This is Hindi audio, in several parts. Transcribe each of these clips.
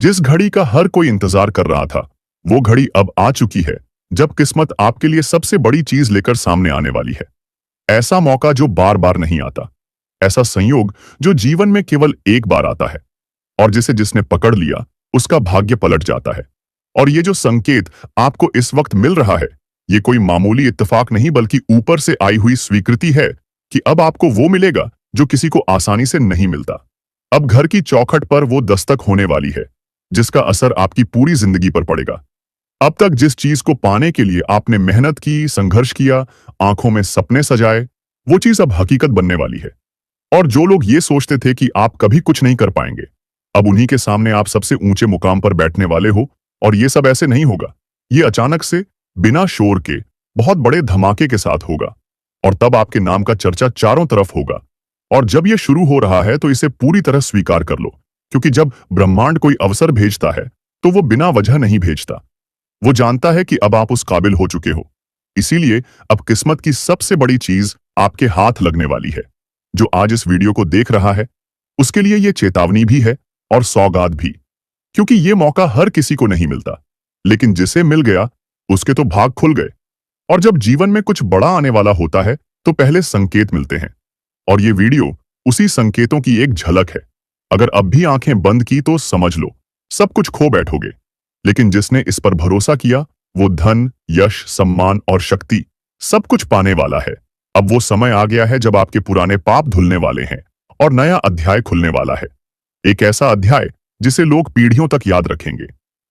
जिस घड़ी का हर कोई इंतजार कर रहा था, वो घड़ी अब आ चुकी है जब किस्मत आपके लिए सबसे बड़ी चीज लेकर सामने आने वाली है। ऐसा मौका जो बार बार नहीं आता, ऐसा संयोग जो जीवन में केवल एक बार आता है और जिसे जिसने पकड़ लिया उसका भाग्य पलट जाता है। और ये जो संकेत आपको इस वक्त मिल रहा है, ये कोई मामूली इत्तेफाक नहीं बल्कि ऊपर से आई हुई स्वीकृति है कि अब आपको वो मिलेगा जो किसी को आसानी से नहीं मिलता। अब घर की चौखट पर वो दस्तक होने वाली है जिसका असर आपकी पूरी जिंदगी पर पड़ेगा। अब तक जिस चीज को पाने के लिए आपने मेहनत की, संघर्ष किया, आंखों में सपने सजाए, वो चीज अब हकीकत बनने वाली है। और जो लोग ये सोचते थे कि आप कभी कुछ नहीं कर पाएंगे, अब उन्हीं के सामने आप सबसे ऊंचे मुकाम पर बैठने वाले हो। और ये सब ऐसे नहीं होगा, ये अचानक से, बिना शोर के, बहुत बड़े धमाके के साथ होगा। और तब आपके नाम का चर्चा चारों तरफ होगा। और जब ये शुरू हो रहा है तो इसे पूरी तरह स्वीकार कर लो, क्योंकि जब ब्रह्मांड कोई अवसर भेजता है तो वो बिना वजह नहीं भेजता। वो जानता है कि अब आप उस काबिल हो चुके हो। इसीलिए अब किस्मत की सबसे बड़ी चीज आपके हाथ लगने वाली है। जो आज इस वीडियो को देख रहा है, उसके लिए ये चेतावनी भी है और सौगात भी, क्योंकि ये मौका हर किसी को नहीं मिलता, लेकिन जिसे मिल गया उसके तो भाग खुल गए। और जब जीवन में कुछ बड़ा आने वाला होता है तो पहले संकेत मिलते हैं, और ये वीडियो उसी संकेतों की एक झलक है। अगर अब भी आंखें बंद की तो समझ लो सब कुछ खो बैठोगे, लेकिन जिसने इस पर भरोसा किया वो धन, यश, सम्मान और शक्ति सब कुछ पाने वाला है। अब वो समय आ गया है जब आपके पुराने पाप धुलने वाले हैं और नया अध्याय खुलने वाला है। एक ऐसा अध्याय जिसे लोग पीढ़ियों तक याद रखेंगे।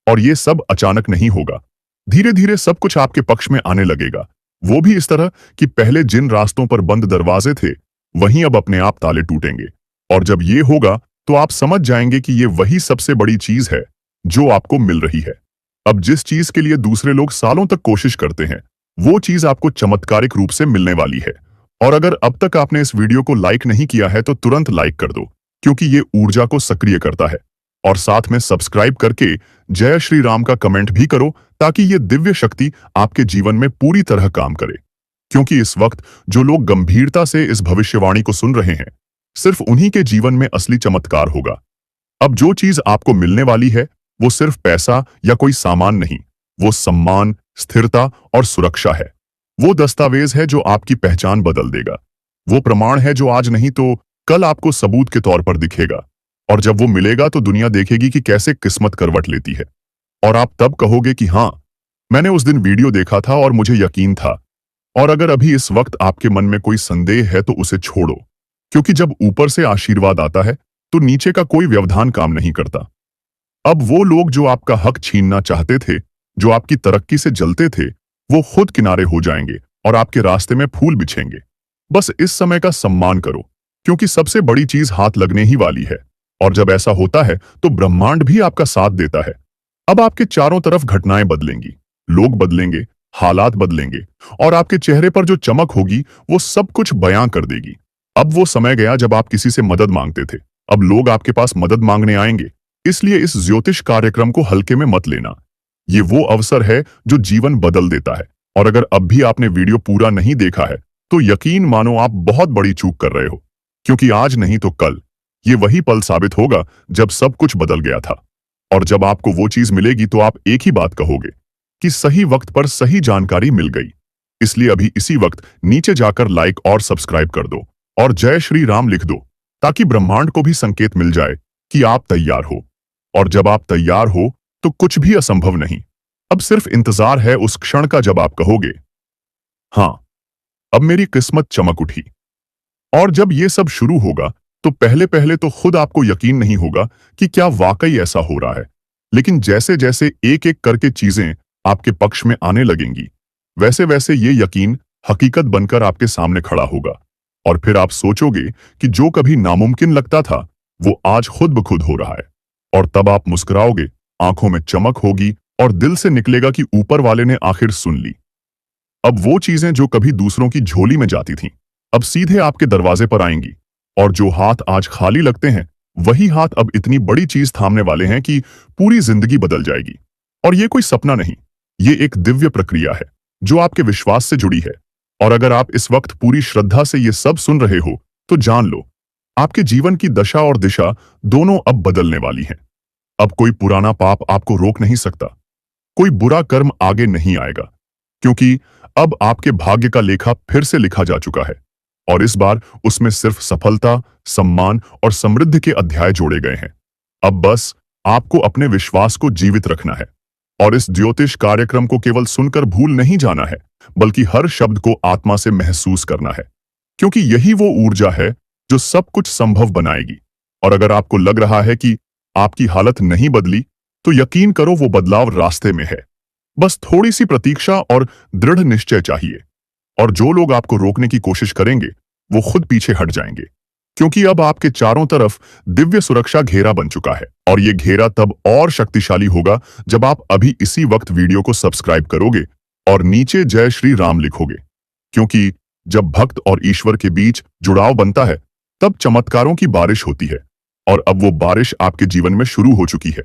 और ये सब अचानक नहीं होगा, धीरे धीरे सब कुछ आपके पक्ष में आने लगेगा। वो भी इस तरह कि पहले जिन रास्तों पर बंद दरवाजे थे, वहीं अब अपने आप ताले टूटेंगे। और जब ये होगा तो आप समझ जाएंगे कि ये वही सबसे बड़ी चीज है जो आपको मिल रही है। अब जिस चीज के लिए दूसरे लोग सालों तक कोशिश करते हैं, वो चीज आपको चमत्कारिक रूप से मिलने वाली है। और अगर अब तक आपने इस वीडियो को लाइक नहीं किया है तो तुरंत लाइक कर दो, क्योंकि ये ऊर्जा को सक्रिय करता है। और साथ में सब्सक्राइब करके जय श्री राम का कमेंट भी करो, ताकि ये दिव्य शक्ति आपके जीवन में पूरी तरह काम करे। क्योंकि इस वक्त जो लोग गंभीरता से इस भविष्यवाणी को सुन रहे हैं, सिर्फ उन्हीं के जीवन में असली चमत्कार होगा। अब जो चीज आपको मिलने वाली है वो सिर्फ पैसा या कोई सामान नहीं, वो सम्मान, स्थिरता और सुरक्षा है। वो दस्तावेज है जो आपकी पहचान बदल देगा। वो प्रमाण है जो आज नहीं तो कल आपको सबूत के तौर पर दिखेगा। और जब वो मिलेगा तो दुनिया देखेगी कि कैसे किस्मत करवट लेती है। और आप तब कहोगे कि हाँ, मैंने उस दिन वीडियो देखा था और मुझे यकीन था। और अगर अभी इस वक्त आपके मन में कोई संदेह है तो उसे छोड़ो, क्योंकि जब ऊपर से आशीर्वाद आता है तो नीचे का कोई व्यवधान काम नहीं करता। अब वो लोग जो आपका हक छीनना चाहते थे, जो आपकी तरक्की से जलते थे, वो खुद किनारे हो जाएंगे और आपके रास्ते में फूल बिछेंगे। बस इस समय का सम्मान करो, क्योंकि सबसे बड़ी चीज हाथ लगने ही वाली है। और जब ऐसा होता है तो ब्रह्मांड भी आपका साथ देता है। अब आपके चारों तरफ घटनाएं बदलेंगी, लोग बदलेंगे, हालात बदलेंगे, और आपके चेहरे पर जो चमक होगी वो सब कुछ बयां कर देगी। अब वो समय गया जब आप किसी से मदद मांगते थे, अब लोग आपके पास मदद मांगने आएंगे। इसलिए इस ज्योतिष कार्यक्रम को हल्के में मत लेना। ये वो अवसर है जो जीवन बदल देता है। और अगर अब भी आपने वीडियो पूरा नहीं देखा है तो यकीन मानो आप बहुत बड़ी चूक कर रहे हो, क्योंकि आज नहीं तो कल ये वही पल साबित होगा जब सब कुछ बदल गया था। और जब आपको वो चीज मिलेगी तो आप एक ही बात कहोगे कि सही वक्त पर सही जानकारी मिल गई। इसलिए अभी इसी वक्त नीचे जाकर लाइक और सब्सक्राइब कर दो और जय श्री राम लिख दो, ताकि ब्रह्मांड को भी संकेत मिल जाए कि आप तैयार हो। और जब आप तैयार हो तो कुछ भी असंभव नहीं। अब सिर्फ इंतजार है उस क्षण का जब आप कहोगे, हाँ, अब मेरी किस्मत चमक उठी। और जब ये सब शुरू होगा तो पहले पहले तो खुद आपको यकीन नहीं होगा कि क्या वाकई ऐसा हो रहा है। लेकिन जैसे जैसे एक एक करके चीजें आपके पक्ष में आने लगेंगी, वैसे वैसे ये यकीन हकीकत बनकर आपके सामने खड़ा होगा। और फिर आप सोचोगे कि जो कभी नामुमकिन लगता था वो आज खुद ब खुद हो रहा है। और तब आप मुस्कुराओगे, आंखों में चमक होगी और दिल से निकलेगा कि ऊपर वाले ने आखिर सुन ली। अब वो चीजें जो कभी दूसरों की झोली में जाती थीं, अब सीधे आपके दरवाजे पर आएंगी। और जो हाथ आज खाली लगते हैं, वही हाथ अब इतनी बड़ी चीज थामने वाले हैं कि पूरी जिंदगी बदल जाएगी। और ये कोई सपना नहीं, ये एक दिव्य प्रक्रिया है जो आपके विश्वास से जुड़ी है। और अगर आप इस वक्त पूरी श्रद्धा से ये सब सुन रहे हो तो जान लो, आपके जीवन की दशा और दिशा दोनों अब बदलने वाली हैं। अब कोई पुराना पाप आपको रोक नहीं सकता, कोई बुरा कर्म आगे नहीं आएगा, क्योंकि अब आपके भाग्य का लेखा फिर से लिखा जा चुका है और इस बार उसमें सिर्फ सफलता, सम्मान और समृद्धि के अध्याय जोड़े गए हैं। अब बस आपको अपने विश्वास को जीवित रखना है और इस ज्योतिष कार्यक्रम को केवल सुनकर भूल नहीं जाना है, बल्कि हर शब्द को आत्मा से महसूस करना है, क्योंकि यही वो ऊर्जा है जो सब कुछ संभव बनाएगी। और अगर आपको लग रहा है कि आपकी हालत नहीं बदली, तो यकीन करो वो बदलाव रास्ते में है। बस थोड़ी सी प्रतीक्षा और दृढ़ निश्चय चाहिए। और जो लोग आपको रोकने की कोशिश करेंगे, वो खुद पीछे हट जाएंगे, क्योंकि अब आपके चारों तरफ दिव्य सुरक्षा घेरा बन चुका है। और ये घेरा तब और शक्तिशाली होगा जब आप अभी इसी वक्त वीडियो को सब्सक्राइब करोगे और नीचे जय श्री राम लिखोगे, क्योंकि जब भक्त और ईश्वर के बीच जुड़ाव बनता है, तब चमत्कारों की बारिश होती है। और अब वो बारिश आपके जीवन में शुरू हो चुकी है।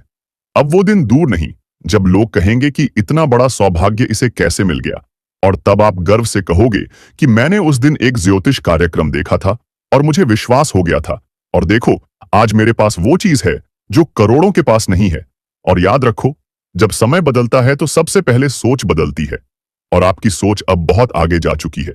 अब वो दिन दूर नहीं जब लोग कहेंगे कि इतना बड़ा सौभाग्य इसे कैसे मिल गया, और तब आप गर्व से कहोगे कि मैंने उस दिन एक ज्योतिष कार्यक्रम देखा था और मुझे विश्वास हो गया था, और देखो आज मेरे पास वो चीज है जो करोड़ों के पास नहीं है। और याद रखो, जब समय बदलता है तो सबसे पहले सोच बदलती है, और आपकी सोच अब बहुत आगे जा चुकी है।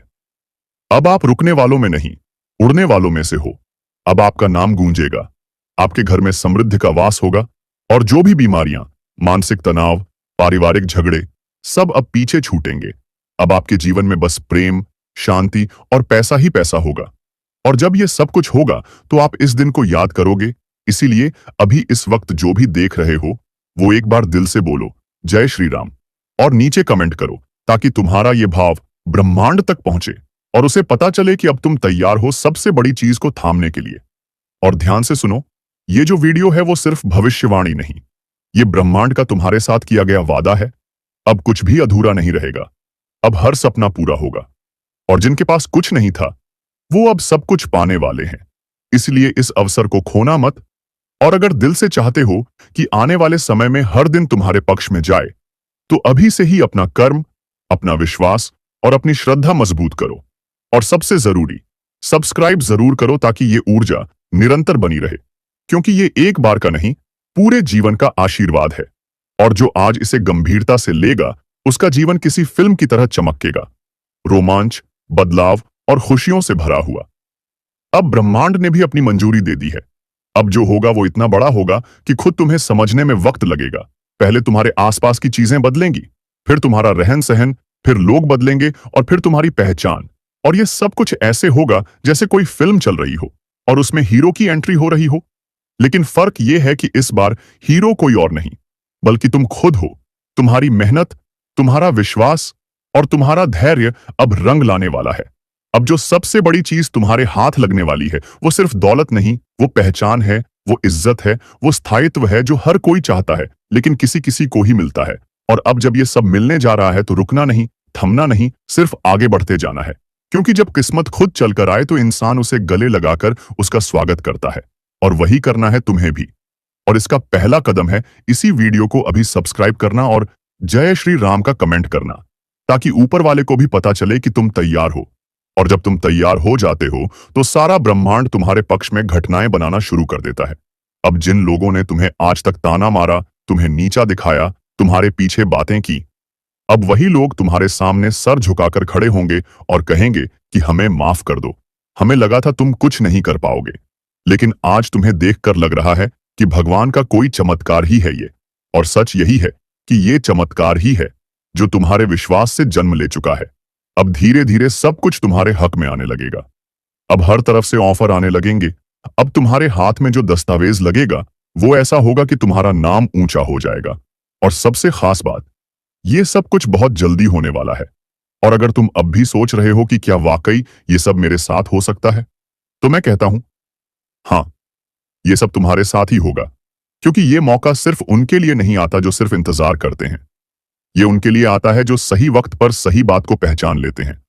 अब आप रुकने वालों में नहीं, उड़ने वालों में से हो। अब आपका नाम गूंजेगा, आपके घर में समृद्धि का वास होगा, और जो भी बीमारियां, मानसिक तनाव, पारिवारिक झगड़े, सब अब पीछे छूटेंगे। अब आपके जीवन में बस प्रेम, शांति और पैसा ही पैसा होगा। और जब ये सब कुछ होगा तो आप इस दिन को याद करोगे। इसीलिए अभी इस वक्त जो भी देख रहे हो, वो एक बार दिल से बोलो जय श्री राम और नीचे कमेंट करो, ताकि तुम्हारा ये भाव ब्रह्मांड तक पहुंचे और उसे पता चले कि अब तुम तैयार हो सबसे बड़ी चीज को थामने के लिए। और ध्यान से सुनो, ये जो वीडियो है वो सिर्फ भविष्यवाणी नहीं, ये ब्रह्मांड का तुम्हारे साथ किया गया वादा है। अब कुछ भी अधूरा नहीं रहेगा, अब हर सपना पूरा होगा, और जिनके पास कुछ नहीं था वो अब सब कुछ पाने वाले हैं। इसलिए इस अवसर को खोना मत, और अगर दिल से चाहते हो कि आने वाले समय में हर दिन तुम्हारे पक्ष में जाए, तो अभी से ही अपना कर्म, अपना विश्वास और अपनी श्रद्धा मजबूत करो। और सबसे जरूरी, सब्सक्राइब जरूर करो, ताकि ये ऊर्जा निरंतर बनी रहे, क्योंकि ये एक बार का नहीं, पूरे जीवन का आशीर्वाद है। और जो आज इसे गंभीरता से लेगा, उसका जीवन किसी फिल्म की तरह चमकेगा, रोमांच, बदलाव और खुशियों से भरा हुआ। अब ब्रह्मांड ने भी अपनी मंजूरी दे दी है। अब जो होगा वो इतना बड़ा होगा कि खुद तुम्हें समझने में वक्त लगेगा। पहले तुम्हारे आसपास की चीजें बदलेंगी, फिर तुम्हारा रहन सहन, फिर लोग बदलेंगे, और फिर तुम्हारी पहचान। और ये सब कुछ ऐसे होगा जैसे कोई फिल्म चल रही हो और उसमें हीरो की एंट्री हो रही हो। लेकिन फर्क ये है कि इस बार हीरो कोई और नहीं, बल्कि तुम खुद हो। तुम्हारी मेहनत, तुम्हारा विश्वास और तुम्हारा धैर्य अब रंग लाने वाला है। अब जो सबसे बड़ी चीज तुम्हारे हाथ लगने वाली है, वो सिर्फ दौलत नहीं, वो पहचान है, वो इज्जत है, वो स्थायित्व है जो हर कोई चाहता है, लेकिन किसी किसी को ही मिलता है। और अब जब ये सब मिलने जा रहा है तो रुकना नहीं, थमना नहीं, सिर्फ आगे बढ़ते जाना है। क्योंकि जब किस्मत खुद चलकर आए तो इंसान उसे गले लगाकर उसका स्वागत करता है, और वही करना है तुम्हें भी। और इसका पहला कदम है इसी वीडियो को अभी सब्सक्राइब करना और जय श्री राम का कमेंट करना, ताकि ऊपर वाले को भी पता चले कि तुम तैयार हो। और जब तुम तैयार हो जाते हो तो सारा ब्रह्मांड तुम्हारे पक्ष में घटनाएं बनाना शुरू कर देता है। अब जिन लोगों ने तुम्हें आज तक ताना मारा, तुम्हें नीचा दिखाया, तुम्हारे पीछे बातें की, अब वही लोग तुम्हारे सामने सर झुकाकर खड़े होंगे और कहेंगे कि हमें माफ कर दो, हमें लगा था तुम कुछ नहीं कर पाओगे। लेकिन आज तुम्हें देखकर लग रहा है कि भगवान का कोई चमत्कार ही है ये। और सच यही है कि ये चमत्कार ही है जो तुम्हारे विश्वास से जन्म ले चुका है। अब धीरे धीरे सब कुछ तुम्हारे हक में आने लगेगा। अब हर तरफ से ऑफर आने लगेंगे। अब तुम्हारे हाथ में जो दस्तावेज लगेगा वो ऐसा होगा कि तुम्हारा नाम ऊंचा हो जाएगा। और सबसे खास बात, ये सब कुछ बहुत जल्दी होने वाला है। और अगर तुम अब भी सोच रहे हो कि क्या वाकई ये सब मेरे साथ हो सकता है, तो मैं कहता हूं हाँ, ये सब तुम्हारे साथ ही होगा। क्योंकि ये मौका सिर्फ उनके लिए नहीं आता जो सिर्फ इंतजार करते हैं, ये उनके लिए आता है जो सही वक्त पर सही बात को पहचान लेते हैं।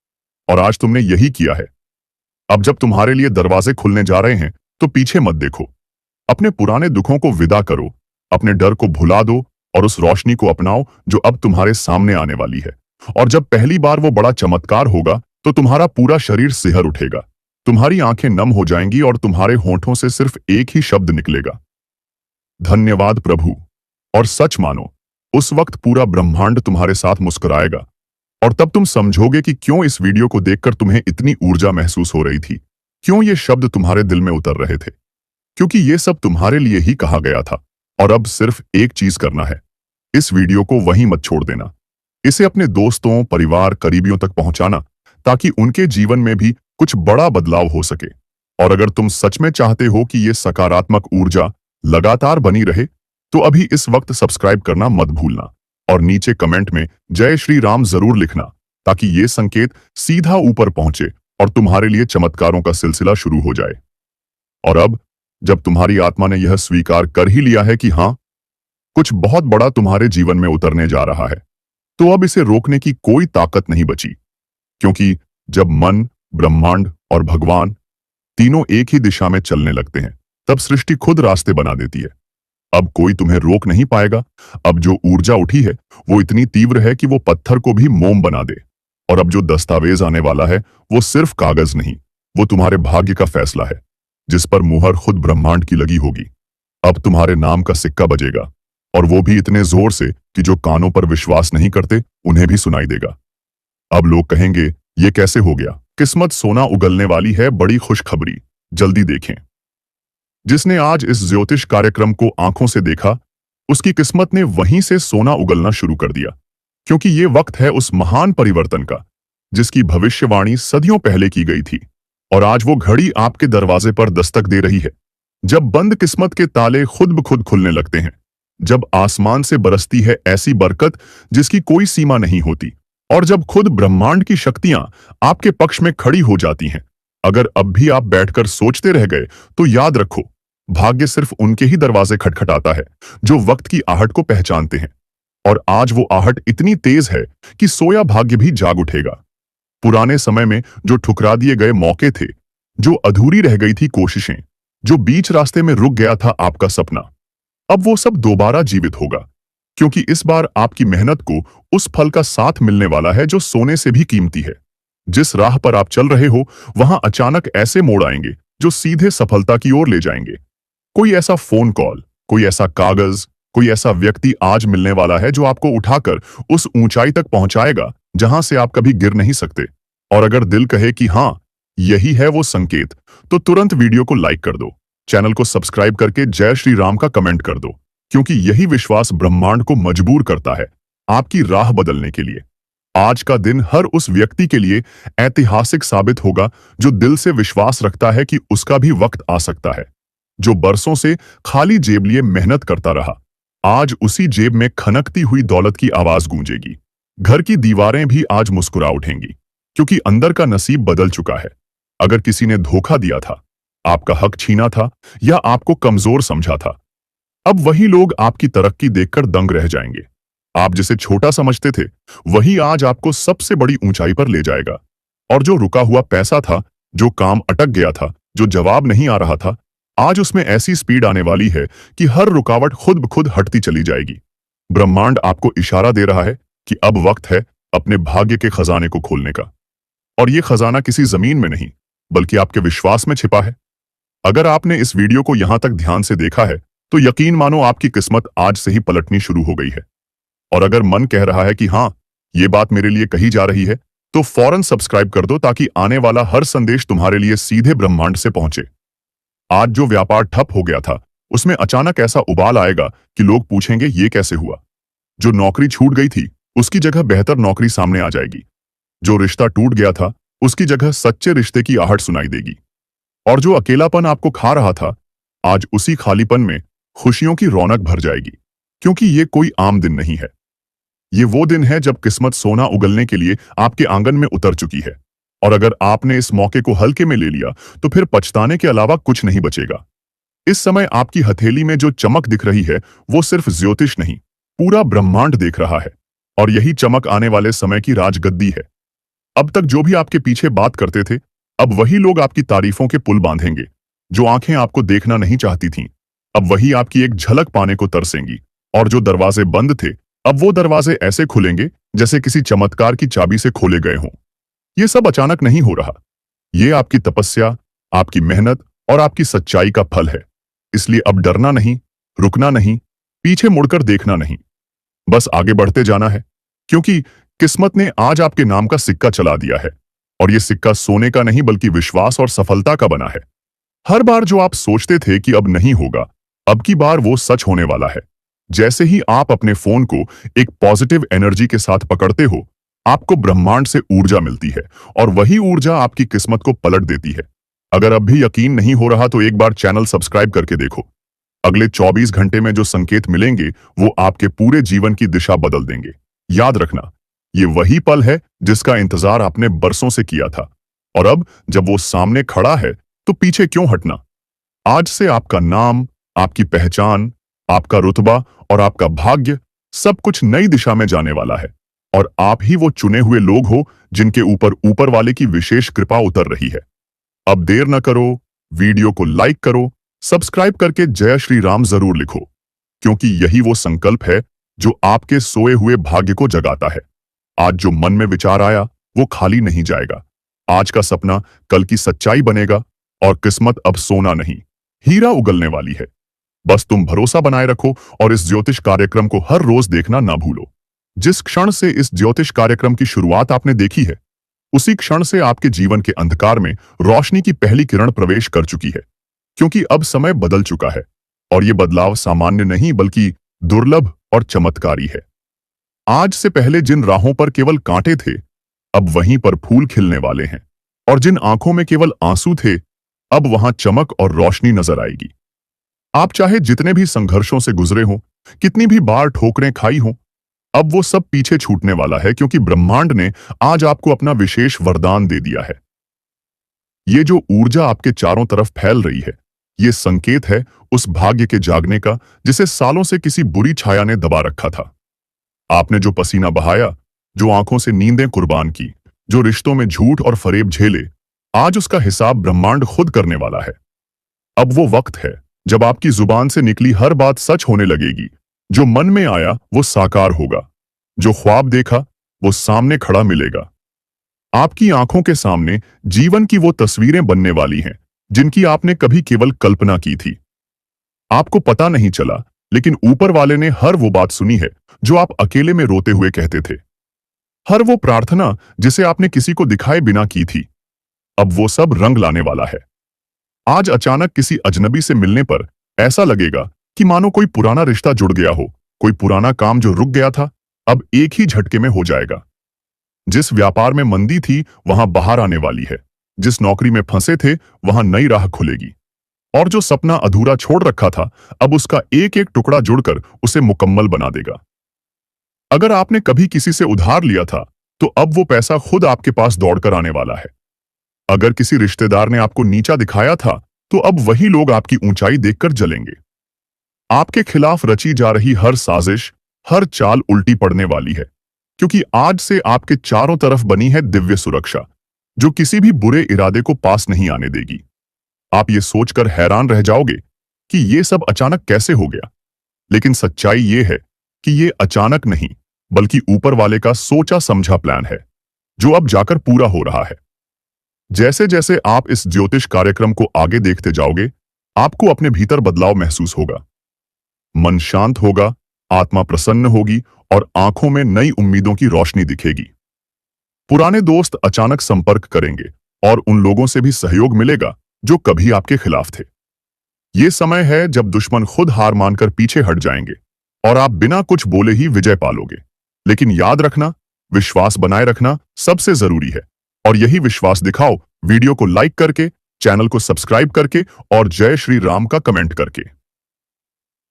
और आज तुमने यही किया है। अब जब तुम्हारे लिए दरवाजे खुलने जा रहे हैं तो पीछे मत देखो। अपने पुराने दुखों को विदा करो, अपने डर को भुला दो और उस रोशनी को अपनाओ जो अब तुम्हारे सामने आने वाली है। और जब पहली बार वो बड़ा चमत्कार होगा तो तुम्हारा पूरा शरीर सिहर उठेगा, तुम्हारी आंखें नम हो जाएंगी और तुम्हारे होंठों से सिर्फ एक ही शब्द निकलेगा, धन्यवाद प्रभु। और सच मानो, उस वक्त पूरा ब्रह्मांड तुम्हारे साथ मुस्कुराएगा। और तब तुम समझोगे कि क्यों इस वीडियो को देखकर तुम्हें इतनी ऊर्जा महसूस हो रही थी, क्यों ये शब्द तुम्हारे दिल में उतर रहे थे। क्योंकि ये सब तुम्हारे लिए ही कहा गया था। और अब सिर्फ एक चीज करना है, इस वीडियो को वहीं मत छोड़ देना। इसे अपने दोस्तों, परिवार, करीबियों तक पहुंचाना, ताकि उनके जीवन में भी कुछ बड़ा बदलाव हो सके। और अगर तुम सच में चाहते हो कि ये सकारात्मक ऊर्जा लगातार बनी रहे, तो अभी इस वक्त सब्सक्राइब करना मत भूलना और नीचे कमेंट में जय श्री राम जरूर लिखना, ताकि ये संकेत सीधा ऊपर पहुंचे और तुम्हारे लिए चमत्कारों का सिलसिला शुरू हो जाए। और अब जब तुम्हारी आत्मा ने यह स्वीकार कर ही लिया है कि हाँ, कुछ बहुत बड़ा तुम्हारे जीवन में उतरने जा रहा है, तो अब इसे रोकने की कोई ताकत नहीं बची। क्योंकि जब मन, ब्रह्मांड और भगवान तीनों एक ही दिशा में चलने लगते हैं, तब सृष्टि खुद रास्ते बना देती है। अब कोई तुम्हें रोक नहीं पाएगा। अब जो ऊर्जा उठी है वो इतनी तीव्र है कि वो पत्थर को भी मोम बना दे। और अब जो दस्तावेज आने वाला है वो सिर्फ कागज नहीं, वो तुम्हारे भाग्य का फैसला है, जिस पर मुहर खुद ब्रह्मांड की लगी होगी। अब तुम्हारे नाम का सिक्का बजेगा, और वो भी इतने जोर से कि जो कानों पर विश्वास नहीं करते उन्हें भी सुनाई देगा। अब लोग कहेंगे, ये कैसे हो गया? किस्मत सोना उगलने वाली है, बड़ी खुशखबरी, जल्दी देखें। जिसने आज इस ज्योतिष कार्यक्रम को आंखों से देखा, उसकी किस्मत ने वहीं से सोना उगलना शुरू कर दिया। क्योंकि ये वक्त है उस महान परिवर्तन का, जिसकी भविष्यवाणी सदियों पहले की गई थी। और आज वो घड़ी आपके दरवाजे पर दस्तक दे रही है, जब बंद किस्मत के ताले खुद ब खुद खुलने लगते हैं, जब आसमान से बरसती है ऐसी बरकत जिसकी कोई सीमा नहीं होती, और जब खुद ब्रह्मांड की शक्तियां आपके पक्ष में खड़ी हो जाती हैं। अगर अब भी आप बैठकर सोचते रह गए, तो याद रखो, भाग्य सिर्फ उनके ही दरवाजे खटखटाता है जो वक्त की आहट को पहचानते हैं। और आज वो आहट इतनी तेज है कि सोया भाग्य भी जाग उठेगा। पुराने समय में जो ठुकरा दिए गए मौके थे, जो अधूरी रह गई थी कोशिशें, जो बीच रास्ते में रुक गया था आपका सपना, अब वो सब दोबारा जीवित होगा। क्योंकि इस बार आपकी मेहनत को उस फल का साथ मिलने वाला है जो सोने से भी कीमती है। जिस राह पर आप चल रहे हो, वहां अचानक ऐसे मोड़ आएंगे जो सीधे सफलता की ओर ले जाएंगे। कोई ऐसा फोन कॉल, कोई ऐसा कागज, कोई ऐसा व्यक्ति आज मिलने वाला है जो आपको उठाकर उस ऊंचाई तक पहुंचाएगा जहां से आप कभी गिर नहीं सकते। और अगर दिल कहे कि हाँ, यही है वो संकेत, तो तुरंत वीडियो को लाइक कर दो, चैनल को सब्सक्राइब करके जय श्री राम का कमेंट कर दो। क्योंकि यही विश्वास ब्रह्मांड को मजबूर करता है आपकी राह बदलने के लिए। आज का दिन हर उस व्यक्ति के लिए ऐतिहासिक साबित होगा जो दिल से विश्वास रखता है कि उसका भी वक्त आ सकता है। जो बरसों से खाली जेब लिए मेहनत करता रहा, आज उसी जेब में खनकती हुई दौलत की आवाज गूंजेगी। घर की दीवारें भी आज मुस्कुरा उठेंगी, क्योंकि अंदर का नसीब बदल चुका है। अगर किसी ने धोखा दिया था, आपका हक छीना था या आपको कमजोर समझा था, अब वही लोग आपकी तरक्की देखकर दंग रह जाएंगे। आप जिसे छोटा समझते थे, वही आज आपको सबसे बड़ी ऊंचाई पर ले जाएगा। और जो रुका हुआ पैसा था, जो काम अटक गया था, जो जवाब नहीं आ रहा था, आज उसमें ऐसी स्पीड आने वाली है कि हर रुकावट खुद ब खुद हटती चली जाएगी। ब्रह्मांड आपको इशारा दे रहा है कि अब वक्त है अपने भाग्य के खजाने को खोलने का। और ये खजाना किसी जमीन में नहीं, बल्कि आपके विश्वास में छिपा है। अगर आपने इस वीडियो को यहां तक ध्यान से देखा है, तो यकीन मानो आपकी किस्मत आज से ही पलटनी शुरू हो गई है। और अगर मन कह रहा है कि हाँ, ये बात मेरे लिए कही जा रही है, तो फौरन सब्सक्राइब कर दो, ताकि आने वाला हर संदेश तुम्हारे लिए सीधे ब्रह्मांड से पहुंचे। आज जो व्यापार ठप हो गया था, उसमें अचानक ऐसा उबाल आएगा कि लोग पूछेंगे, ये कैसे हुआ? जो नौकरी छूट गई थी, उसकी जगह बेहतर नौकरी सामने आ जाएगी। जो रिश्ता टूट गया था, उसकी जगह सच्चे रिश्ते की आहट सुनाई देगी। और जो अकेलापन आपको खा रहा था, आज उसी खालीपन में खुशियों की रौनक भर जाएगी। क्योंकि ये कोई आम दिन नहीं है, ये वो दिन है जब किस्मत सोना उगलने के लिए आपके आंगन में उतर चुकी है। और अगर आपने इस मौके को हल्के में ले लिया, तो फिर पछताने के अलावा कुछ नहीं बचेगा। इस समय आपकी हथेली में जो चमक दिख रही है, वो सिर्फ ज्योतिष नहीं, पूरा ब्रह्मांड देख रहा है। और यही चमक आने वाले समय की राजगद्दी है। अब तक जो भी आपके पीछे बात करते थे, अब वही लोग आपकी तारीफों के पुल बांधेंगे। जो आंखें आपको देखना नहीं चाहती थीं, अब वही आपकी एक झलक पाने को तरसेंगी। और जो दरवाजे बंद थे, अब वो दरवाजे ऐसे खुलेंगे जैसे किसी चमत्कार की चाबी से खोले गए हों। ये सब अचानक नहीं हो रहा, ये आपकी तपस्या, आपकी मेहनत और आपकी सच्चाई का फल है। इसलिए अब डरना नहीं, रुकना नहीं, पीछे मुड़कर देखना नहीं, बस आगे बढ़ते जाना है, क्योंकि किस्मत ने आज आपके नाम का सिक्का चला दिया है। और ये सिक्का सोने का नहीं बल्कि विश्वास और सफलता का बना है। हर बार जो आप सोचते थे कि अब नहीं होगा, अब की बार वो सच होने वाला है। जैसे ही आप अपने फोन को एक पॉजिटिव एनर्जी के साथ पकड़ते हो, आपको ब्रह्मांड से ऊर्जा मिलती है और वही ऊर्जा आपकी किस्मत को पलट देती है। अगर अब भी यकीन नहीं हो रहा तो एक बार चैनल सब्सक्राइब करके देखो। अगले 24 घंटे में जो संकेत मिलेंगे वो आपके पूरे जीवन की दिशा बदल देंगे। याद रखना, ये वही पल है जिसका इंतजार आपने बरसों से किया था, और अब जब वो सामने खड़ा है तो पीछे क्यों हटना। आज से आपका नाम, आपकी पहचान, आपका रुतबा और आपका भाग्य सब कुछ नई दिशा में जाने वाला है। और आप ही वो चुने हुए लोग हो जिनके ऊपर वाले की विशेष कृपा उतर रही है। अब देर न करो, वीडियो को लाइक करो, सब्सक्राइब करके जय श्री राम जरूर लिखो, क्योंकि यही वो संकल्प है जो आपके सोए हुए भाग्य को जगाता है। आज जो मन में विचार आया वो खाली नहीं जाएगा। आज का सपना कल की सच्चाई बनेगा और किस्मत अब सोना नहीं, हीरा उगलने वाली है। बस तुम भरोसा बनाए रखो और इस ज्योतिष कार्यक्रम को हर रोज देखना ना भूलो। जिस क्षण से इस ज्योतिष कार्यक्रम की शुरुआत आपने देखी है, उसी क्षण से आपके जीवन के अंधकार में रोशनी की पहली किरण प्रवेश कर चुकी है, क्योंकि अब समय बदल चुका है और ये बदलाव सामान्य नहीं बल्कि दुर्लभ और चमत्कारी है। आज से पहले जिन राहों पर केवल कांटे थे, अब वहीं पर फूल खिलने वाले हैं, और जिन आंखों में केवल आंसू थे, अब वहां चमक और रोशनी नजर आएगी। आप चाहे जितने भी संघर्षों से गुजरे हों, कितनी भी बार ठोकरें खाई हों, अब वो सब पीछे छूटने वाला है, क्योंकि ब्रह्मांड ने आज आपको अपना विशेष वरदान दे दिया है। ये जो ऊर्जा आपके चारों तरफ फैल रही है, ये संकेत है उस भाग्य के जागने का जिसे सालों से किसी बुरी छाया ने दबा रखा था। आपने जो पसीना बहाया, जो आंखों से नींदें कुर्बान की, जो रिश्तों में झूठ और फरेब झेले, आज उसका हिसाब ब्रह्मांड खुद करने वाला है। अब वो वक्त है जब आपकी जुबान से निकली हर बात सच होने लगेगी। जो मन में आया वो साकार होगा, जो ख्वाब देखा वो सामने खड़ा मिलेगा। आपकी आंखों के सामने जीवन की वो तस्वीरें बनने वाली हैं जिनकी आपने कभी केवल कल्पना की थी। आपको पता नहीं चला, लेकिन ऊपर वाले ने हर वो बात सुनी है जो आप अकेले में रोते हुए कहते थे। हर वो प्रार्थना जिसे आपने किसी को दिखाए बिना की थी, अब वो सब रंग लाने वाला है। आज अचानक किसी अजनबी से मिलने पर ऐसा लगेगा कि मानो कोई पुराना रिश्ता जुड़ गया हो। कोई पुराना काम जो रुक गया था, अब एक ही झटके में हो जाएगा। जिस व्यापार में मंदी थी, वहां बाहर आने वाली है। जिस नौकरी में फंसे थे, वहां नई राह खुलेगी। और जो सपना अधूरा छोड़ रखा था, अब उसका एक एक टुकड़ा जुड़कर उसे मुकम्मल बना देगा। अगर आपने कभी किसी से उधार लिया था, तो अब वो पैसा खुद आपके पास दौड़कर आने वाला है। अगर किसी रिश्तेदार ने आपको नीचा दिखाया था, तो अब वही लोग आपकी ऊंचाई देखकर जलेंगे। आपके खिलाफ रची जा रही हर साजिश, हर चाल उल्टी पड़ने वाली है, क्योंकि आज से आपके चारों तरफ बनी है दिव्य सुरक्षा, जो किसी भी बुरे इरादे को पास नहीं आने देगी। आप ये सोचकर हैरान रह जाओगे कि ये सब अचानक कैसे हो गया, लेकिन सच्चाई ये है कि ये अचानक नहीं, बल्कि ऊपर वाले का सोचा समझा प्लान है, जो अब जाकर पूरा हो रहा है। जैसे जैसे आप इस ज्योतिष कार्यक्रम को आगे देखते जाओगे, आपको अपने भीतर बदलाव महसूस होगा। मन शांत होगा, आत्मा प्रसन्न होगी और आंखों में नई उम्मीदों की रोशनी दिखेगी। पुराने दोस्त अचानक संपर्क करेंगे और उन लोगों से भी सहयोग मिलेगा जो कभी आपके खिलाफ थे। ये समय है जब दुश्मन खुद हार मानकर पीछे हट जाएंगे और आप बिना कुछ बोले ही विजय पालोगे। लेकिन याद रखना, विश्वास बनाए रखना सबसे जरूरी है, और यही विश्वास दिखाओ वीडियो को लाइक करके, चैनल को सब्सक्राइब करके और जय श्री राम का कमेंट करके।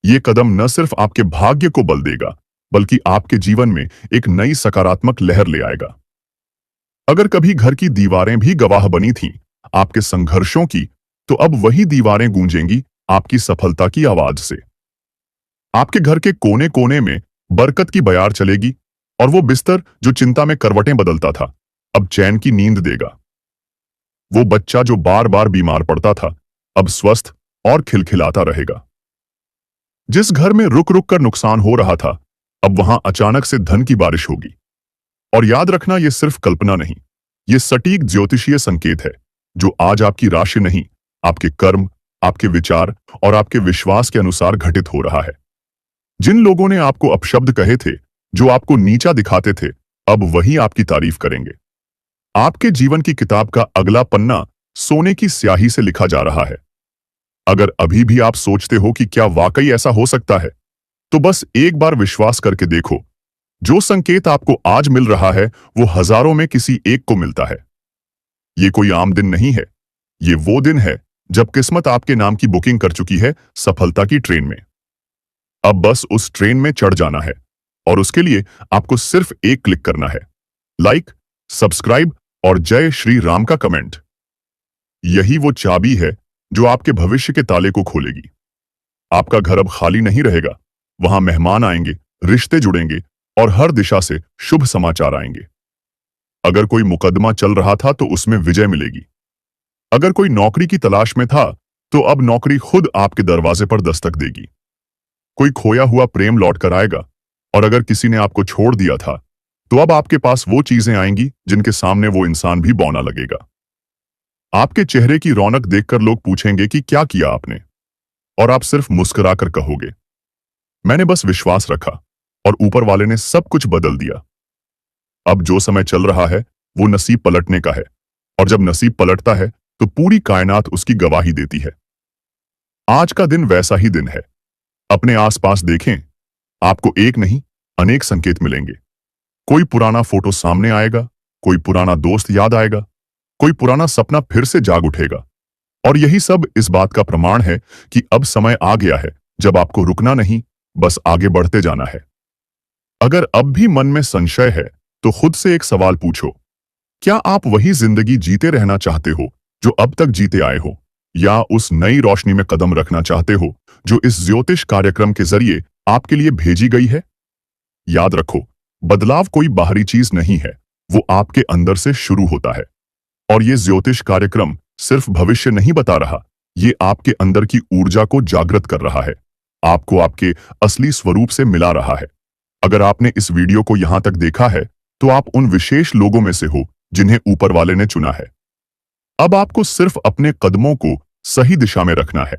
ये कदम न सिर्फ आपके भाग्य को बल देगा, बल्कि आपके जीवन में एक नई सकारात्मक लहर ले आएगा। अगर कभी घर की दीवारें भी गवाह बनी थीं आपके संघर्षों की, तो अब वही दीवारें गूंजेंगी आपकी सफलता की आवाज से। आपके घर के कोने कोने में बरकत की बयार चलेगी, और वो बिस्तर जो चिंता में करवटें बदलता था, अब चैन की नींद देगा। वो बच्चा जो बार बार बीमार पड़ता था, अब स्वस्थ और खिलखिलाता रहेगा। जिस घर में रुक रुक कर नुकसान हो रहा था, अब वहां अचानक से धन की बारिश होगी। और याद रखना, यह सिर्फ कल्पना नहीं, ये सटीक ज्योतिषीय संकेत है, जो आज आपकी राशि नहीं, आपके कर्म, आपके विचार और आपके विश्वास के अनुसार घटित हो रहा है। जिन लोगों ने आपको अपशब्द कहे थे, जो आपको नीचा दिखाते थे, अब वही आपकी तारीफ करेंगे। आपके जीवन की किताब का अगला पन्ना सोने की स्याही से लिखा जा रहा है। अगर अभी भी आप सोचते हो कि क्या वाकई ऐसा हो सकता है, तो बस एक बार विश्वास करके देखो। जो संकेत आपको आज मिल रहा है, वो हजारों में किसी एक को मिलता है। ये कोई आम दिन नहीं है। ये वो दिन है जब किस्मत आपके नाम की बुकिंग कर चुकी है सफलता की ट्रेन में। अब बस उस ट्रेन में चढ़ जाना है और उसके लिए आपको सिर्फ एक क्लिक करना है, लाइक, सब्सक्राइब और जय श्री राम का कमेंट। यही वो चाबी है जो आपके भविष्य के ताले को खोलेगी। आपका घर अब खाली नहीं रहेगा। वहां मेहमान आएंगे, रिश्ते जुड़ेंगे और हर दिशा से शुभ समाचार आएंगे। अगर कोई मुकदमा चल रहा था तो उसमें विजय मिलेगी। अगर कोई नौकरी की तलाश में था तो अब नौकरी खुद आपके दरवाजे पर दस्तक देगी। कोई खोया हुआ प्रेम लौट कर आएगा और अगर किसी ने आपको छोड़ दिया था तो अब आपके पास वो चीजें आएंगी जिनके सामने वो इंसान भी बौना लगेगा। आपके चेहरे की रौनक देखकर लोग पूछेंगे कि क्या किया आपने, और आप सिर्फ मुस्कुराकर कहोगे, मैंने बस विश्वास रखा और ऊपर वाले ने सब कुछ बदल दिया। अब जो समय चल रहा है वो नसीब पलटने का है, और जब नसीब पलटता है तो पूरी कायनात उसकी गवाही देती है। आज का दिन वैसा ही दिन है। अपने आसपास देखें, आपको एक नहीं अनेक संकेत मिलेंगे। कोई पुराना फोटो सामने आएगा, कोई पुराना दोस्त याद आएगा, कोई पुराना सपना फिर से जाग उठेगा। और यही सब इस बात का प्रमाण है कि अब समय आ गया है जब आपको रुकना नहीं, बस आगे बढ़ते जाना है। अगर अब भी मन में संशय है तो खुद से एक सवाल पूछो, क्या आप वही जिंदगी जीते रहना चाहते हो जो अब तक जीते आए हो, या उस नई रोशनी में कदम रखना चाहते हो जो इस ज्योतिष कार्यक्रम के जरिए आपके लिए भेजी गई है? याद रखो, बदलाव कोई बाहरी चीज नहीं है, वो आपके अंदर से शुरू होता है। और ये ज्योतिष कार्यक्रम सिर्फ भविष्य नहीं बता रहा, ये आपके अंदर की ऊर्जा को जागृत कर रहा है, आपको आपके असली स्वरूप से मिला रहा है। अगर आपने इस वीडियो को यहां तक देखा है तो आप उन विशेष लोगों में से हो जिन्हें ऊपर वाले ने चुना है। अब आपको सिर्फ अपने कदमों को सही दिशा में रखना है।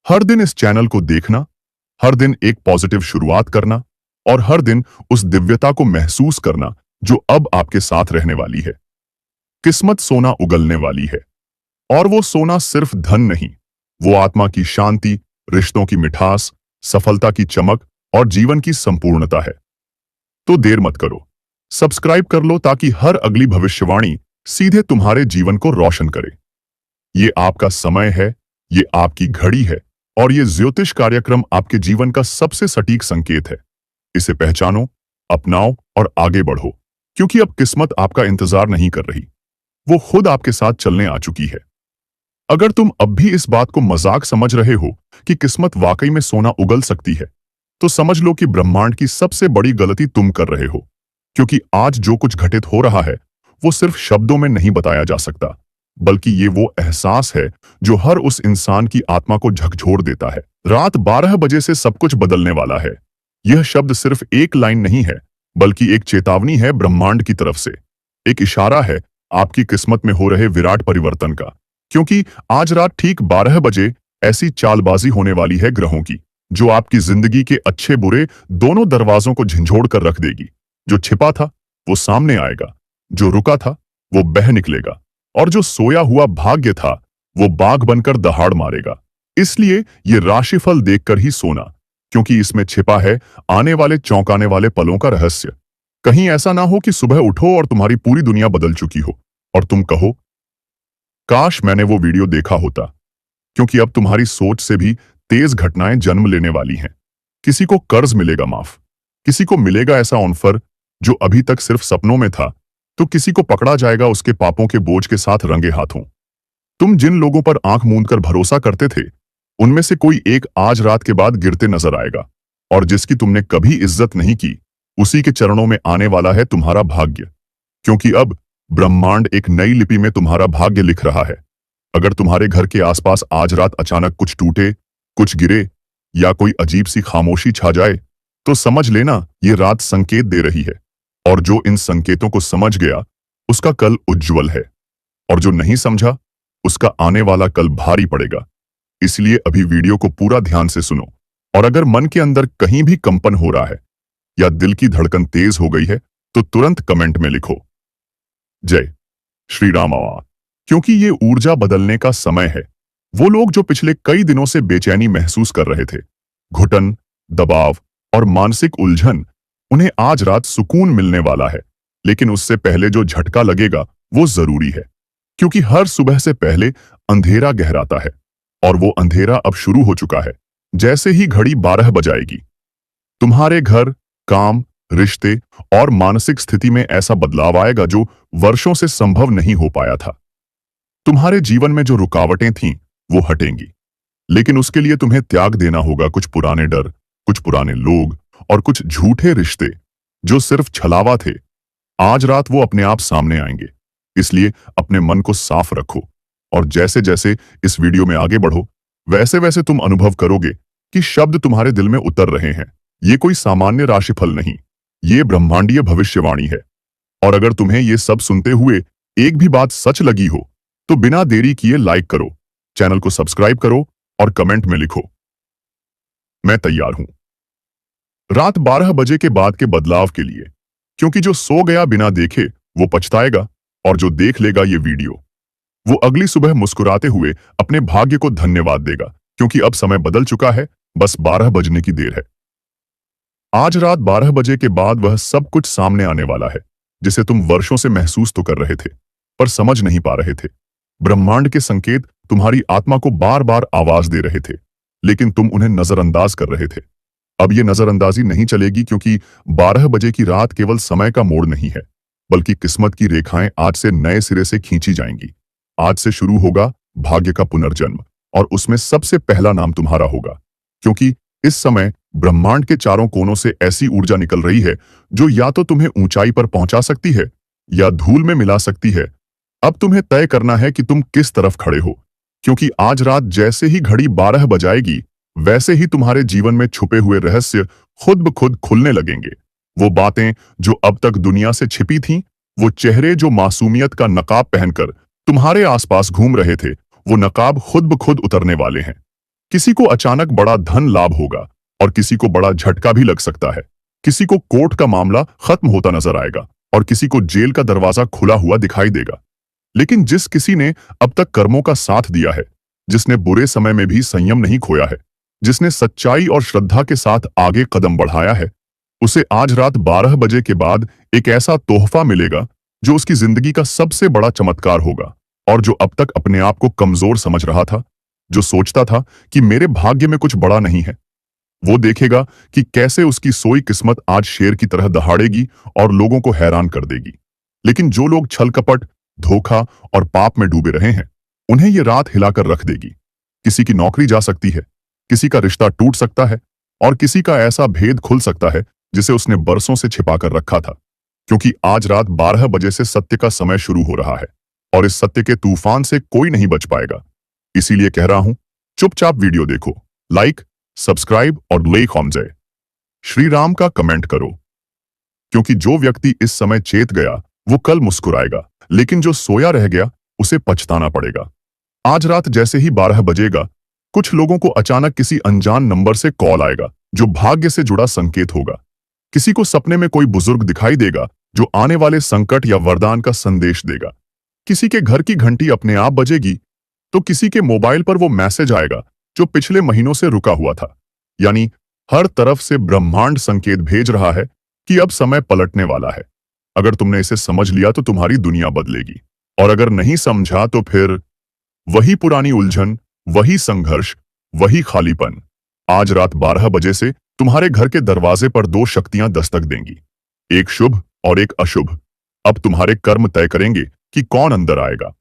हर दिन इस चैनल को देखना, हर दिन एक पॉजिटिव शुरुआत करना और हर दिन उस दिव्यता को महसूस करना जो अब आपके साथ रहने वाली है। किस्मत सोना उगलने वाली है, और वो सोना सिर्फ धन नहीं, वो आत्मा की शांति, रिश्तों की मिठास, सफलता की चमक और जीवन की संपूर्णता है। तो देर मत करो, सब्सक्राइब कर लो ताकि हर अगली भविष्यवाणी सीधे तुम्हारे जीवन को रोशन करे। ये आपका समय है, ये आपकी घड़ी है, और ये ज्योतिष कार्यक्रम आपके जीवन का सबसे सटीक संकेत है। इसे पहचानो, अपनाओ और आगे बढ़ो, क्योंकि अब किस्मत आपका इंतजार नहीं कर रही, वो खुद आपके साथ चलने आ चुकी है। अगर तुम अब भी इस बात को मजाक समझ रहे हो कि किस्मत वाकई में सोना उगल सकती है, तो समझ लो कि ब्रह्मांड की सबसे बड़ी गलती तुम कर रहे हो, क्योंकि आज जो कुछ घटित हो रहा है वो सिर्फ शब्दों में नहीं बताया जा सकता, बल्कि ये वो एहसास है जो हर उस इंसान की आत्मा को झकझोर देता है। रात 12 बजे से सब कुछ बदलने वाला है। यह शब्द सिर्फ एक लाइन नहीं है, बल्कि एक चेतावनी है ब्रह्मांड की तरफ से, एक इशारा है आपकी किस्मत में हो रहे विराट परिवर्तन का, क्योंकि आज रात ठीक 12 बजे ऐसी चालबाजी होने वाली है ग्रहों की जो आपकी जिंदगी के अच्छे बुरे दोनों दरवाजों को झंझोड़ कर रख देगी। जो छिपा था वो सामने आएगा, जो रुका था वो बह निकलेगा, और जो सोया हुआ भाग्य था वो बाघ बनकर दहाड़ मारेगा। इसलिए ये राशिफल देखकर ही सोना, क्योंकि इसमें छिपा है आने वाले चौंकाने वाले पलों का रहस्य। कहीं ऐसा ना हो कि सुबह उठो और तुम्हारी पूरी दुनिया बदल चुकी हो और तुम कहो, काश मैंने वो वीडियो देखा होता, क्योंकि अब तुम्हारी सोच से भी तेज घटनाएं जन्म लेने वाली हैं। किसी को कर्ज मिलेगा माफ, किसी को मिलेगा ऐसा ऑफर जो अभी तक सिर्फ सपनों में था, तो किसी को पकड़ा जाएगा उसके पापों के बोझ के साथ रंगे हाथों। तुम जिन लोगों पर आंख मूंद कर भरोसा करते थे, उनमें से कोई एक आज रात के बाद गिरते नजर आएगा, और जिसकी तुमने कभी इज्जत नहीं की, उसी के चरणों में आने वाला है तुम्हारा भाग्य, क्योंकि अब ब्रह्मांड एक नई लिपि में तुम्हारा भाग्य लिख रहा है। अगर तुम्हारे घर के आसपास आज रात अचानक कुछ टूटे, कुछ गिरे या कोई अजीब सी खामोशी छा जाए, तो समझ लेना ये रात संकेत दे रही है, और जो इन संकेतों को समझ गया उसका कल उज्जवल है, और जो नहीं समझा उसका आने वाला कल भारी पड़ेगा। इसलिए अभी वीडियो को पूरा ध्यान से सुनो। और अगर मन के अंदर कहीं भी कंपन हो रहा है या दिल की धड़कन तेज हो गई है तो तुरंत कमेंट में लिखो जय श्री राम। क्योंकि ये ऊर्जा बदलने का समय है। वो लोग जो पिछले कई दिनों से बेचैनी महसूस कर रहे थे, घुटन, दबाव और मानसिक उलझन, उन्हें आज रात सुकून मिलने वाला है। लेकिन उससे पहले जो झटका लगेगा वो जरूरी है, क्योंकि हर सुबह से पहले अंधेरा गहराता है और वो अंधेरा अब शुरू हो चुका है। जैसे ही घड़ी 12 बजाएगी, तुम्हारे घर, काम, रिश्ते और मानसिक स्थिति में ऐसा बदलाव आएगा जो वर्षों से संभव नहीं हो पाया था। तुम्हारे जीवन में जो रुकावटें थीं वो हटेंगी, लेकिन उसके लिए तुम्हें त्याग देना होगा कुछ पुराने डर, कुछ पुराने लोग और कुछ झूठे रिश्ते जो सिर्फ छलावा थे। आज रात वो अपने आप सामने आएंगे। इसलिए अपने मन को साफ रखो और जैसे जैसे इस वीडियो में आगे बढ़ो, वैसे वैसे तुम अनुभव करोगे कि शब्द तुम्हारे दिल में उतर रहे हैं। ये कोई सामान्य राशिफल नहीं, ये ब्रह्मांडीय भविष्यवाणी है। और अगर तुम्हें ये सब सुनते हुए एक भी बात सच लगी हो तो बिना देरी किए लाइक करो, चैनल को सब्सक्राइब करो और कमेंट में लिखो मैं तैयार हूं। रात 12 बजे के बाद के बदलाव के लिए, क्योंकि जो सो गया बिना देखे वो पछताएगा और जो देख लेगा ये वीडियो वो अगली सुबह मुस्कुराते हुए अपने भाग्य को धन्यवाद देगा, क्योंकि अब समय बदल चुका है, बस 12 बजने की देर है। आज रात 12 बजे के बाद वह सब कुछ सामने आने वाला है जिसे तुम वर्षों से महसूस तो कर रहे थे पर समझ नहीं पा रहे थे। ब्रह्मांड के संकेत तुम्हारी आत्मा को बार बार आवाज दे रहे थे, लेकिन तुम उन्हें नजरअंदाज कर रहे थे। अब ये नजरअंदाजी नहीं चलेगी, क्योंकि 12 बजे की रात केवल समय का मोड़ नहीं है, बल्कि किस्मत की रेखाएं आज से नए सिरे से खींची जाएंगी। आज से शुरू होगा भाग्य का पुनर्जन्म और उसमें सबसे पहला नाम तुम्हारा होगा, क्योंकि इस समय ब्रह्मांड के चारों कोनों से ऐसी ऊर्जा निकल रही है जो या तो तुम्हें ऊंचाई पर पहुंचा सकती है या धूल में मिला सकती है। अब तुम्हें तय करना है कि तुम किस तरफ खड़े हो, क्योंकि आज रात जैसे ही घड़ी 12 बजाएगी वैसे ही तुम्हारे जीवन में छुपे हुए रहस्य खुद ब खुद खुलने लगेंगे। वो बातें जो अब तक दुनिया से छिपी थीं, वो चेहरे जो मासूमियत का नकाब पहनकर तुम्हारे आसपास घूम रहे थे, वो नकाब खुद ब खुद उतरने वाले हैं। किसी को अचानक बड़ा धन लाभ होगा और किसी को बड़ा झटका भी लग सकता है। किसी को कोर्ट का मामला खत्म होता नजर आएगा और किसी को जेल का दरवाजा खुला हुआ दिखाई देगा। लेकिन जिस किसी ने अब तक कर्मों का साथ दिया है, जिसने बुरे समय में भी संयम नहीं खोया है, जिसने सच्चाई और श्रद्धा के साथ आगे कदम बढ़ाया है, उसे आज रात 12 बजे के बाद एक ऐसा तोहफा मिलेगा जो उसकी जिंदगी का सबसे बड़ा चमत्कार होगा। और जो अब तक अपने आप को कमजोर समझ रहा था, जो सोचता था कि मेरे भाग्य में कुछ बड़ा नहीं है, वो देखेगा कि कैसे उसकी सोई किस्मत आज शेर की तरह दहाड़ेगी और लोगों को हैरान कर देगी। लेकिन जो लोग छल कपट, धोखा और पाप में डूबे रहे हैं, उन्हें ये रात हिलाकर रख देगी। किसी की नौकरी जा सकती है, किसी का रिश्ता टूट सकता है और किसी का ऐसा भेद खुल सकता है जिसे उसने बरसों से छिपा कर रखा था, क्योंकि आज रात 12 बजे से सत्य का समय शुरू हो रहा है और इस सत्य के तूफान से कोई नहीं बच पाएगा। इसीलिए कह रहा हूं, चुपचाप वीडियो देखो, लाइक, सब्सक्राइब और लेखों जय श्री राम का कमेंट करो, क्योंकि जो व्यक्ति इस समय चेत गया वो कल मुस्कुराएगा, लेकिन जो सोया रह गया उसे पछताना पड़ेगा। आज रात जैसे ही 12 बजेगा, कुछ लोगों को अचानक किसी अनजान नंबर से कॉल आएगा जो भाग्य से जुड़ा संकेत होगा। किसी को सपने में कोई बुजुर्ग दिखाई देगा जो आने वाले संकट या वरदान का संदेश देगा। किसी के घर की घंटी अपने आप बजेगी तो किसी के मोबाइल पर वो मैसेज आएगा जो पिछले महीनों से रुका हुआ था। यानी हर तरफ से ब्रह्मांड संकेत भेज रहा है कि अब समय पलटने वाला है। अगर तुमने इसे समझ लिया तो तुम्हारी दुनिया बदलेगी, और अगर नहीं समझा तो फिर वही पुरानी उलझन, वही संघर्ष, वही खालीपन। आज रात 12 बजे से तुम्हारे घर के दरवाजे पर 2 शक्तियां दस्तक देंगी, एक शुभ और एक अशुभ। अब तुम्हारे कर्म तय करेंगे कि कौन अंदर आएगा।